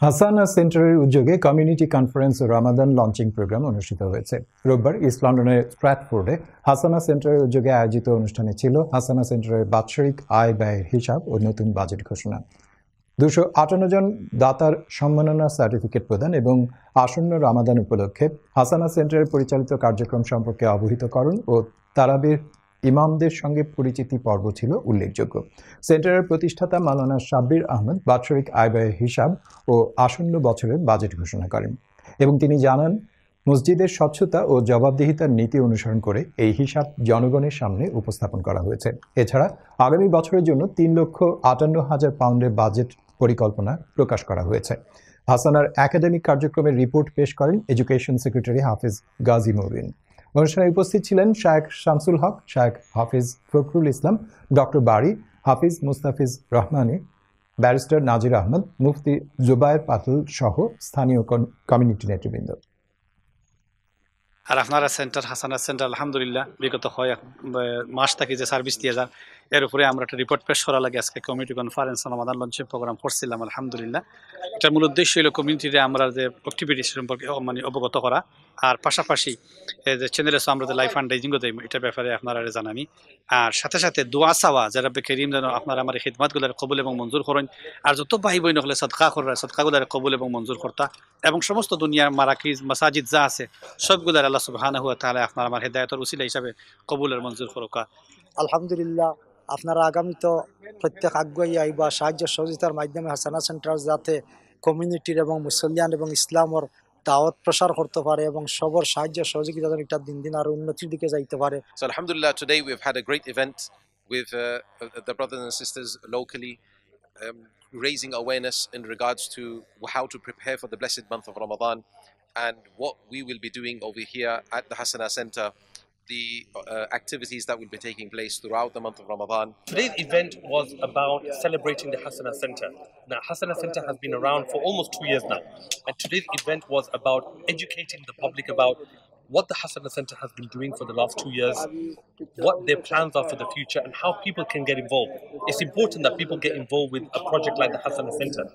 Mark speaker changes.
Speaker 1: হাসানা সেন্টারের উদ্যোগে কমিউনিটি কনফারেন্স ও রামাদান লঞ্চিং প্রোগ্রাম অনুষ্ঠিত হয়েছে। রোববার ইস্ট লন্ডনের স্ট্র্যাটফোর্ডে হাসানা সেন্টারের উদ্যোগে আয়োজিত অনুষ্ঠানে ছিল হাসানা সেন্টারের বাৎসরিক আয় ব্যয়ের হিসাব ও নতুন বাজেট ঘোষণা। 258 জন দাতার সম্মাননা সার্টিফিকেট প্রদান এবং আসন্ন রামাদান উপলক্ষে হাসানা সেন্টারের পরিচালিত কার্যক্রম সম্পর্কে অবহিতকরণ ও তারাবির ইমামদের সঙ্গে পরিচিতি পর্ব ছিল উল্লেখযোগ্য। সেন্টারের প্রতিষ্ঠাতা মাওলানা সাব্বির আহমদ বাৎসরিক আয় ব্যয়ের হিসাব ও আসন্ন বছরের বাজেট ঘোষণা করেন এবং তিনি জানান, মসজিদের স্বচ্ছতা ও জবাবদিহিতার নীতি অনুসরণ করে এই হিসাব জনগণের সামনে উপস্থাপন করা হয়েছে। এছাড়া আগামী বছরের জন্য 3,58,000 পাউন্ডের বাজেট পরিকল্পনা প্রকাশ করা হয়েছে। হাসানার একাডেমিক কার্যক্রমের রিপোর্ট পেশ করেন এডুকেশন সেক্রেটারি হাফিজ গাজী মুবিন। অনুষ্ঠানে উপস্থিত ছিলেন শায়েখ শামসুল হক, শায়েখ হাফিজ ফখরুল ইসলাম, ডক্টর বারী, হাফিজ মুস্তাফিজ রহমানী, ব্যারিস্টার নাজির আহমদ, মুফতি জুবায়ের পাতুল সহ স্থানীয় কমিউনিটি নেতৃবৃন্দ।
Speaker 2: আর আপনারা সেন্টার হাসানা সেন্টার আলহামদুলিল্লাহ বিগত মাস থেকে যে সার্ভিস দিয়ে যান, এর উপরে আমরা একটা রিপোর্ট পেশ করা লাগে আজকে community conference Ramadan launching program করছিলাম। আলহামদুলিল্লাহ এটার মূল উদ্দেশ্য হলো কমিউনিটিতে আমরা যে অ্যাক্টিভিটি সম্পর্কে অবগত করা, আর পাশাপাশি যে চ্যানেলে আমরা যে লাইফ ফান্ড রাইজিংও দেয় এটার ব্যাপারে আপনারা জানানি, আর সাথে সাথে দোয়া চাওয়া যারা কেরিম যেন আপনারা আমার খিদমাতগুলার কবুল এবং মঞ্জুর করেন, আর যত ভাই বোন হলে সদকা করার সদকাগুলার কবুল এবং মঞ্জুর করতা, এবং সমস্ত দুনিয়ার মারাকিজ মাসাজিদ যা আছে সবগুলার আল্লাহ সুবহানাহু ওয়া তাআলা আপনার আমার হেদায়েতের উসিলা হিসাবে কবুলের মঞ্জুর করুকা।
Speaker 3: আলহামদুলিল্লাহ আপনারা আগামী তো প্রত্যেক আগুয়াই আইবা সাহায্য সহযোগিতার মাধ্যমে হাসানা সেন্টার যাতে কমিউনিটির এবং মুসলিয়ান এবং ইসলামর দাওয়াত প্রসার করতে পারে এবং সবার সাহায্য সহযোগিতা এটা দিন দিন আরো উন্নতির দিকে যাইতে পারে।
Speaker 4: So alhamdulillah, today we've had a great event with the brothers and sisters locally raising awareness in regards to how to prepare for the blessed month of Ramadan and what we will be doing over here at the Hasana Center, the activities that will be taking place throughout the month of Ramadan.
Speaker 5: Today's event was about celebrating the Hasana Center. Now, Hasana Center has been around for almost 2 years now, and today's event was about educating the public about what the Hasana Center has been doing for the last 2 years, what their plans are for the future, and how people can get involved. It's important that people get involved with a project like the Hasana Center